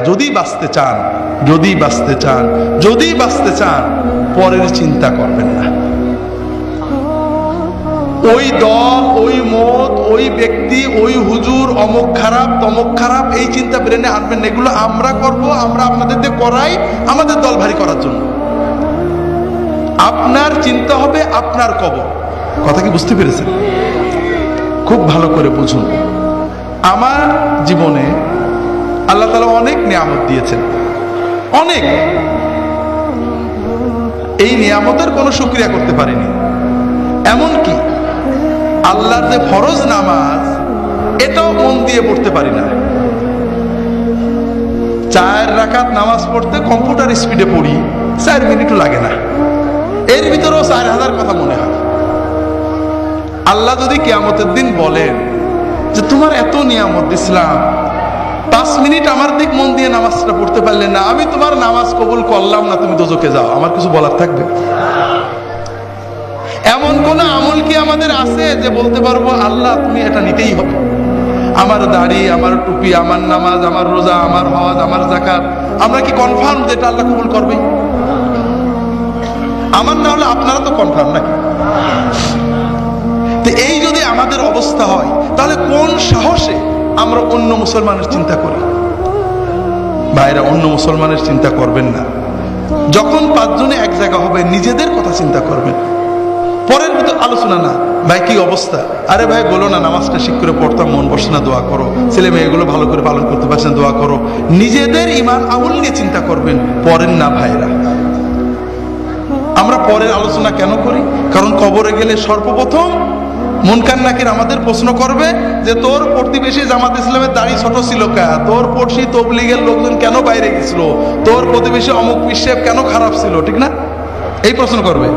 যদি বাঁচতে চান, যদি বাঁচতে চান, যদি বাঁচতে চান, পরের চিন্তা করবেন না। ওই দল, ওই মত, ওই ব্যক্তি, ওই হুজুর অমুক খারাপ তমুক খারাপ, এই চিন্তা ব্রেনে আনবেন না। এগুলো আমরা করব, আমরা আপনাদের দিয়ে করাই আমাদের দল ভারী করার জন্য। আপনার চিন্তা হবে আপনার কবর। কথা কি বুঝতে পেরেছেন? খুব ভালো করে বুঝুন। আমার জীবনে আল্লাহ তাআলা অনেক নিয়ামত দিয়েছেন, অনেক। এই নিয়ামতের কোনো শুকরিয়া করতে পারিনি। এমনকি আল্লাহর যে ফরজ নামাজ, এটাও মন দিয়ে পড়তে পারি না। 4 রাকাত নামাজ পড়তে কম্পিউটার স্পিডে পড়ি, 4 মিনিটও লাগে না। এর ভিতরেও 4000 কথা মনে হয়। আল্লাহ যদি কিয়ামতের দিন বলেন যে তোমার এত নিয়ামত দিছিলাম, 5 মিনিট আমার দিক মন দিয়ে নামাজটা পড়তে পারলে না, আমি তোমার নামাজ কবুল করলাম না, তুমি দোজখে যাও, আমার কিছু বলার থাকবে? এমন কোন আমল কি আমাদের আছে যে বলতে পারবো আল্লাহ তুমি এটা নিতেই হবে? আমার দাড়ি, আমার টুপি, আমার নামাজ, আমার রোজা, আমার হজ, আমার যাকাত, আমরা কি কনফার্ম যে এটা আল্লাহ কবুল করবে? আমার না হলে আপনারা তো কনফার্ম নাকি? তো এই যদি আমাদের অবস্থা হয়, তাহলে কোন সাহসে আমরা অন্য মুসলমানের চিন্তা করি? ভাইরা, অন্য মুসলমানের চিন্তা করবেন না। যখন 5 জনে এক জায়গা হবে, নিজেদের কথা চিন্তা করবেন, পরের ভিতর আলোচনা না। ভাই কি অবস্থা? আরে ভাই বলো না, নামাজটা ঠিক করে পড়তাম, মন বসে না, দোয়া করো। ছেলে মেয়েগুলো ভালো করে পালন করতে পারছে না, দোয়া করো। নিজেদের ঈমান আমল নিয়ে চিন্তা করবেন, পরের না। ভাইরা, আমরা পরের আলোচনা কেন করি? কারণ কবরে গেলে সর্বপ্রথম মুনকার নাকির আমাদের প্রশ্ন করবে যে তোর প্রতিবেশী জামাত ইসলামের দাড়ি ছোট ছিল কা, তোর পড়শি তবলিগের লোকজন কেন বাইরে গেছিল, তোর প্রতিবেশী অমুক পিসেব কেন খারাপ ছিল, ঠিক না? এই প্রশ্ন করবে।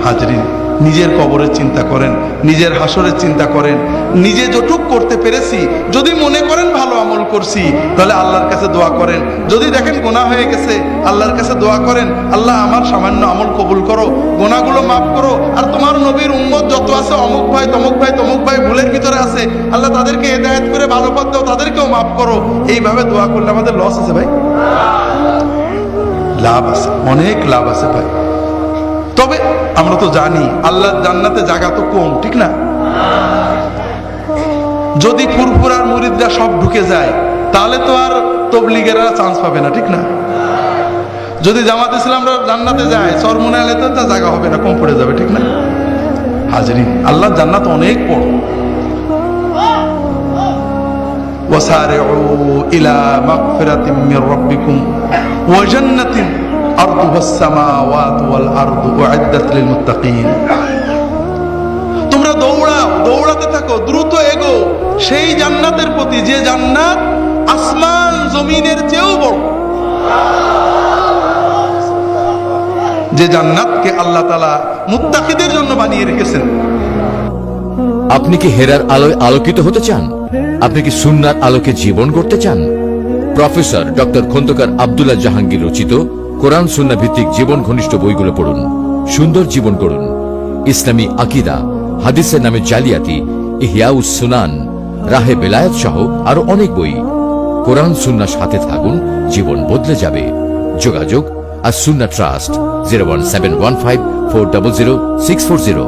হাজরিন, নিজের কবরের চিন্তা করেন, নিজের হাসরের চিন্তা করেন। নিজে যতটুক করতে পেরেছি, যদি মনে করেন ভালো আমল করছি, তাহলে আল্লাহর কাছে দোয়া করেন। যদি দেখেন গুনাহ হয়ে গেছে, আল্লাহর কাছে দোয়া করেন, আল্লাহ আমার সামান্য আমল কবুল করো, গুনাহগুলো মাফ করো। আর তোমার নবীর উম্মত যত আছে, অমুক ভাই তমুক ভাই তমুক ভাই ভুলের ভিতরে আছে, আল্লাহ তাদেরকে হেদায়েত করে ভালো পথ দাও, তাদেরকেও মাফ করো। এইভাবে দোয়া করলে আমাদের লস আছে ভাই? লাভ আছে, অনেক লাভ আছে ভাই। তবে আমরা তো জানি আল্লাহর জান্নাতে জায়গা তো কম, ঠিক না? যদি ফুরফুরার মুরিদরা সব ঢুকে যায়, তাহলে তো আর তবলিগেরা চান্স পাবে না, ঠিক না? যদি জামাত ইসলামরা জান্নাতে যায়, চরমুনাইলে তো জায়গা হবে না, কম পড়ে যাবে, ঠিক না? হাজরিন, আল্লাহর জান্নাত অনেক বড়। ওয়াসারিউ ইলা মাগফিরাতিম মির রাব্বিকুম ওয়া জান্নাতিন আরদুহাস সামাওয়াতু ওয়াল আরদু উইদ্দাত লিল মুত্তাকিন। তোমরা দৌড়াও, দৌড়াতে থাকো, দ্রুত এগো সেই জান্নাতের প্রতি, যে জান্নাত আসমান জমিনের চেয়েও বড়, যে জান্নাতকে আল্লাহ তাআলা মুত্তাকিদের জন্য বানিয়ে রেখেছেন। আপনি কি হেরার আলোয় আলোকিত হতে চান? আপনি কি সুন্নাহর আলোকে জীবন করতে চান? প্রফেসর ডক্টর খন্দকার আব্দুল্লাহ জাহাঙ্গীর রচিত কোরআন সুন্নাহ ভিত্তিক জীবন ঘনিষ্ঠ বইগুলো পড়ুন, সুন্দর জীবন করুন। ইসলামী আকীদা, হাদিসের নামে জালিয়াতি, ইহয়াউস সুনান, রাহে বেলায়েত সহ আরো অনেক বই। কোরআন সুন্নাহর সাথে থাকুন, জীবন বদলে যাবে। যোগাযোগ আর সুন্নাহ ট্রাস্ট 01715400640।